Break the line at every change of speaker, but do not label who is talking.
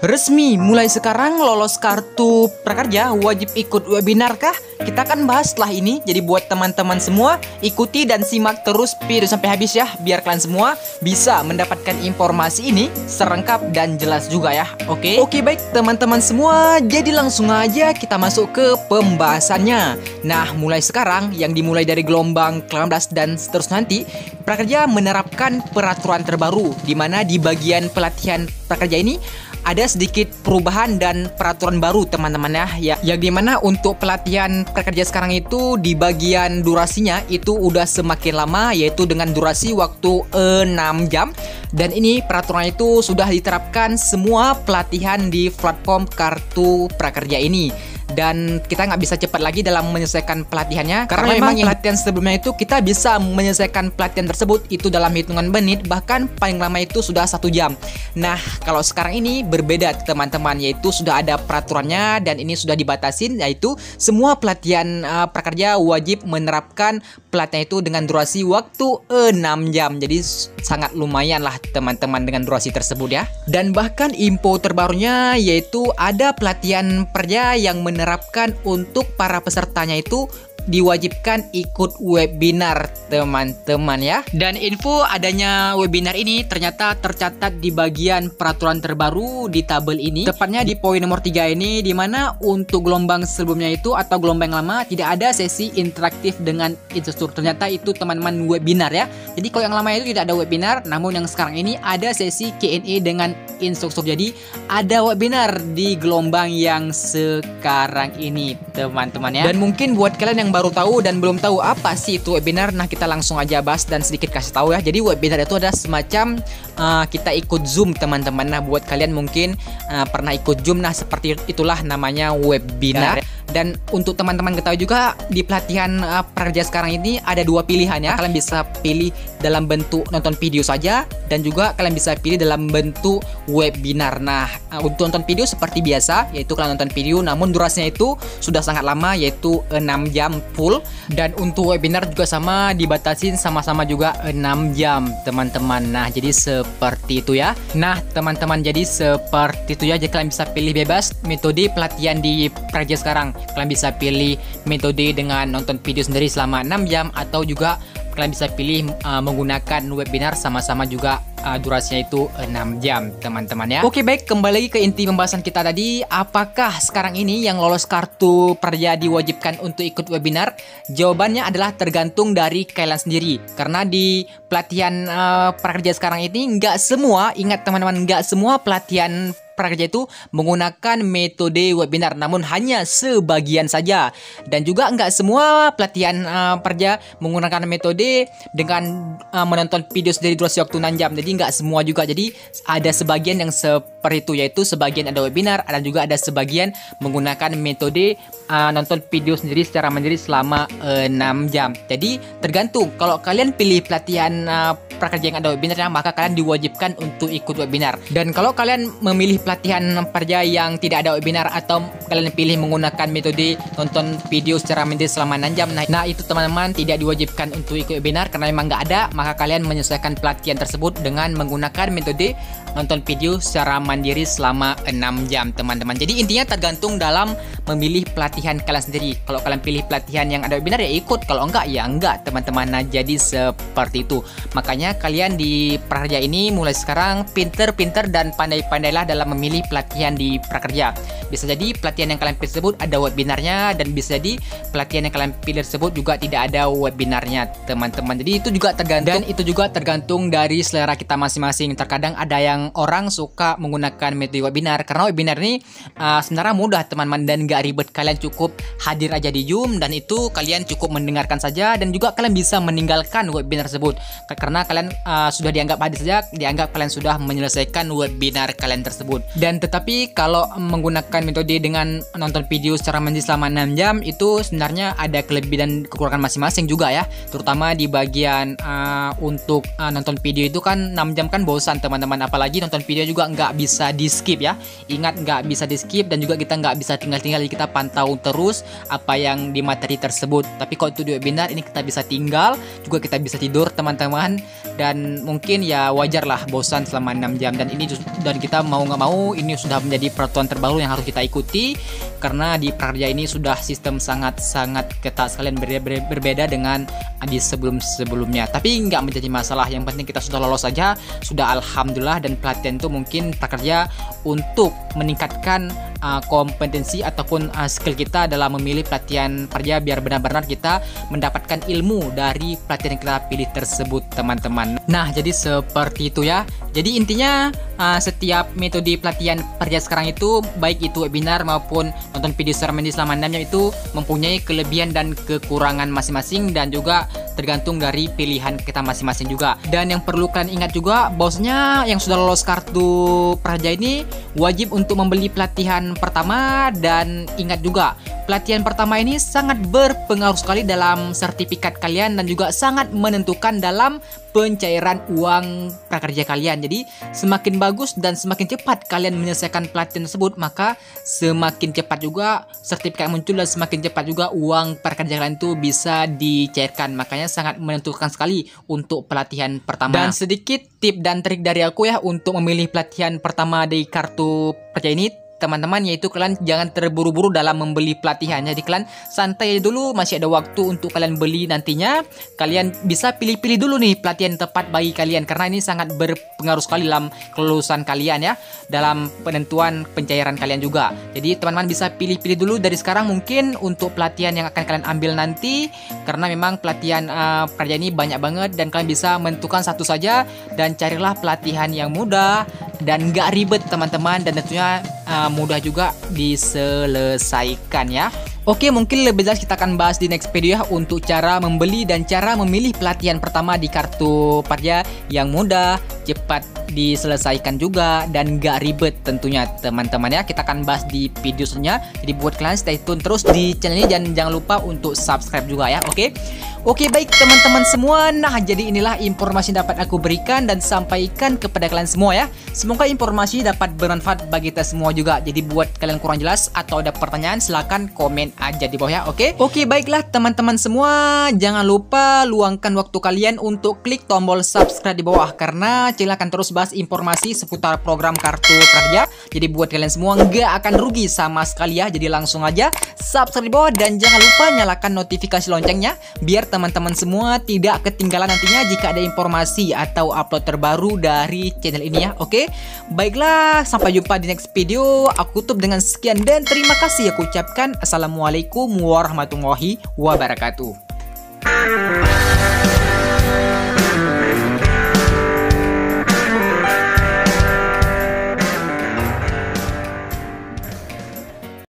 Resmi mulai sekarang lolos kartu prakerja wajib ikut webinar kah? Kita akan bahas setelah ini. Jadi buat teman-teman semua ikuti dan simak terus video sampai habis ya, biar kalian semua bisa mendapatkan informasi ini serengkap dan jelas juga ya. Oke, baik teman-teman semua. Jadi langsung aja kita masuk ke pembahasannya. Nah, mulai sekarang yang dimulai dari gelombang ke-18 dan seterusnya nanti, prakerja menerapkan peraturan terbaru di mana di bagian pelatihan prakerja ini ada sedikit perubahan dan peraturan baru teman-teman ya. Yang dimana untuk pelatihan prakerja sekarang itu di bagian durasinya itu udah semakin lama, yaitu dengan durasi waktu 6 jam. Dan ini peraturan itu sudah diterapkan semua pelatihan di platform kartu prakerja ini. Dan kita nggak bisa cepat lagi dalam menyelesaikan pelatihannya karena memang pelatihan sebelumnya itu kita bisa menyelesaikan pelatihan tersebut itu dalam hitungan menit, bahkan paling lama itu sudah 1 jam. Nah, kalau sekarang ini berbeda teman-teman, yaitu sudah ada peraturannya dan ini sudah dibatasin, yaitu semua pelatihan prakerja wajib menerapkan pelatihan itu dengan durasi waktu 6 jam. Jadi sangat lumayan lah teman-teman dengan durasi tersebut ya. Dan bahkan info terbarunya yaitu ada pelatihan prakerja yang menerapkan untuk para pesertanya itu diwajibkan ikut webinar teman-teman ya. Dan info adanya webinar ini ternyata tercatat di bagian peraturan terbaru di tabel ini, tepatnya di poin nomor 3 ini, dimana untuk gelombang sebelumnya itu atau gelombang lama tidak ada sesi interaktif dengan instruktur. Ternyata itu teman-teman webinar ya. Jadi kalau yang lama itu tidak ada webinar, namun yang sekarang ini ada sesi Q&A dengan instruktur. Jadi ada webinar di gelombang yang sekarang ini teman-teman ya. Dan mungkin buat kalian yang baru tahu dan belum tahu apa sih itu webinar, nah kita langsung aja bahas dan sedikit kasih tahu ya. Jadi webinar itu adalah semacam kita ikut Zoom teman-teman. Nah, buat kalian mungkin pernah ikut Zoom, nah seperti itulah namanya webinar. Dan untuk teman-teman ketahui juga di pelatihan prakerja sekarang ini ada 2 pilihan ya. Kalian bisa pilih dalam bentuk nonton video saja dan juga kalian bisa pilih dalam bentuk webinar. Nah, untuk nonton video seperti biasa, yaitu kalian nonton video namun durasinya itu sudah sangat lama, yaitu 6 jam full. Dan untuk webinar juga sama, dibatasin sama-sama juga 6 jam teman-teman. Nah, jadi seperti itu ya. Nah, teman-teman, jadi seperti itu ya. Jadi kalian bisa pilih bebas metode pelatihan di prakerja sekarang. Kalian bisa pilih metode dengan nonton video sendiri selama 6 jam atau juga kalian bisa pilih menggunakan webinar sama-sama juga durasinya itu 6 jam teman-teman ya. Oke, baik, kembali lagi ke inti pembahasan kita tadi. Apakah sekarang ini yang lolos kartu prakerja diwajibkan untuk ikut webinar? Jawabannya adalah tergantung dari kalian sendiri. Karena di pelatihan prakerja sekarang ini nggak semua, ingat teman-teman, nggak semua pelatihan prakerja itu menggunakan metode webinar, namun hanya sebagian saja. Dan juga nggak semua pelatihan prakerja menggunakan metode dengan menonton video sendiri durasi waktu 6 jam. Jadi nggak semua juga. Jadi ada sebagian yang seperti itu, yaitu sebagian ada webinar, ada juga ada sebagian menggunakan metode nonton video sendiri secara mandiri selama 6 jam. Jadi tergantung. Kalau kalian pilih pelatihan prakerja yang ada webinarnya, maka kalian diwajibkan untuk ikut webinar. Dan kalau kalian memilih pelatihan prakerja yang tidak ada webinar atau kalian pilih menggunakan metode nonton video secara mandiri selama 6 jam, nah itu teman-teman tidak diwajibkan untuk ikut webinar karena memang nggak ada. Maka kalian menyelesaikan pelatihan tersebut dengan menggunakan metode nonton video secara mandiri selama 6 jam teman-teman. Jadi intinya tergantung dalam memilih pelatihan kalian sendiri. Kalau kalian pilih pelatihan yang ada webinar ya ikut, kalau enggak ya enggak teman-teman. Nah, jadi seperti itu. Makanya kalian di prakerja ini mulai sekarang pinter-pinter dan pandai-pandailah dalam memilih pelatihan di prakerja. Bisa jadi pelatihan yang kalian pilih tersebut ada webinarnya, dan bisa jadi pelatihan yang kalian pilih tersebut juga tidak ada webinarnya teman-teman. Jadi itu juga tergantung, dan itu juga tergantung dari selera kita masing-masing. Terkadang ada yang orang suka menggunakan metode webinar karena webinar ini sebenarnya mudah teman-teman dan gak ribet. Kalian cukup hadir aja di Zoom dan itu kalian cukup mendengarkan saja, dan juga kalian bisa meninggalkan webinar tersebut karena kalian sudah dianggap hadir saja, dianggap kalian sudah menyelesaikan webinar kalian tersebut. Dan tetapi kalau menggunakan dengan metode dengan nonton video secara mandiri selama 6 jam itu sebenarnya ada kelebihan dan kekurangan masing-masing juga ya. Terutama di bagian untuk nonton video itu kan 6 jam kan bosan teman-teman. Apalagi nonton video juga nggak bisa di skip ya. Ingat, nggak bisa di skip, dan juga kita nggak bisa tinggal-tinggal. Kita pantau terus apa yang di materi tersebut. Tapi kalau itu di webinar ini kita bisa tinggal, juga kita bisa tidur teman-teman. Dan mungkin ya wajar lah bosan selama 6 jam. Dan kita mau nggak mau ini sudah menjadi peraturan terbaru yang harus kita ikuti, karena di prakerja ini sudah sistem sangat ketat sekalian, berbeda dengan di sebelumnya. Tapi nggak menjadi masalah, yang penting kita sudah lolos saja, sudah alhamdulillah. Dan pelatihan itu mungkin prakerja untuk meningkatkan kompetensi ataupun skill kita dalam memilih pelatihan kerja, biar benar-benar kita mendapatkan ilmu dari pelatihan yang kita pilih tersebut teman-teman. Nah, jadi seperti itu ya. Jadi intinya setiap metode pelatihan kerja sekarang itu, baik itu webinar maupun nonton video secara mandiri selama 6 jam, itu mempunyai kelebihan dan kekurangan masing-masing, dan juga tergantung dari pilihan kita masing-masing juga. Dan yang perlu kalian ingat juga, bosnya yang sudah lolos kartu prakerja ini wajib untuk membeli pelatihan pertama. Dan ingat juga, pelatihan pertama ini sangat berpengaruh sekali dalam sertifikat kalian, dan juga sangat menentukan dalam pencairan uang prakerja kalian. Jadi semakin bagus dan semakin cepat kalian menyelesaikan pelatihan tersebut, maka semakin cepat juga sertifikat muncul, dan semakin cepat juga uang prakerja kalian itu bisa dicairkan. Makanya sangat menentukan sekali untuk pelatihan pertama. Dan sedikit tip dan trik dari aku ya untuk memilih pelatihan pertama di kartu prakerja ini teman-teman, yaitu kalian jangan terburu-buru dalam membeli pelatihan. Jadi kalian santai dulu, masih ada waktu untuk kalian beli nantinya. Kalian bisa pilih-pilih dulu nih pelatihan tepat bagi kalian, karena ini sangat berpengaruh sekali dalam kelulusan kalian ya, dalam penentuan pencairan kalian juga. Jadi teman-teman bisa pilih-pilih dulu dari sekarang mungkin untuk pelatihan yang akan kalian ambil nanti, karena memang pelatihan kerja ini banyak banget, dan kalian bisa menentukan satu saja, dan carilah pelatihan yang mudah dan nggak ribet teman-teman, dan tentunya mudah juga diselesaikan ya. Oke, mungkin lebih jelas kita akan bahas di next video ya, untuk cara membeli dan cara memilih pelatihan pertama di kartu prakerja yang mudah, cepat diselesaikan juga, dan gak ribet tentunya teman-teman ya. Kita akan bahas di video selanjutnya. Jadi buat kalian stay tune terus di channel ini, dan jangan lupa untuk subscribe juga ya. Oke, baik teman-teman semua. Nah, jadi inilah informasi yang dapat aku berikan dan sampaikan kepada kalian semua ya. Semoga informasi dapat bermanfaat bagi kita semua juga. Jadi buat kalian kurang jelas atau ada pertanyaan, silahkan komen aja di bawah ya. Oke, baiklah teman-teman semua. Jangan lupa luangkan waktu kalian untuk klik tombol subscribe di bawah, karena channel akan terus bahas informasi seputar program kartu prakerja. Jadi buat kalian semua nggak akan rugi sama sekali ya. Jadi langsung aja subscribe di bawah, dan jangan lupa nyalakan notifikasi loncengnya, biar teman-teman semua tidak ketinggalan nantinya jika ada informasi atau upload terbaru dari channel ini ya. Baiklah, sampai jumpa di next video. Aku tutup dengan sekian dan terima kasih. Aku ucapkan assalamualaikum warahmatullahi wabarakatuh.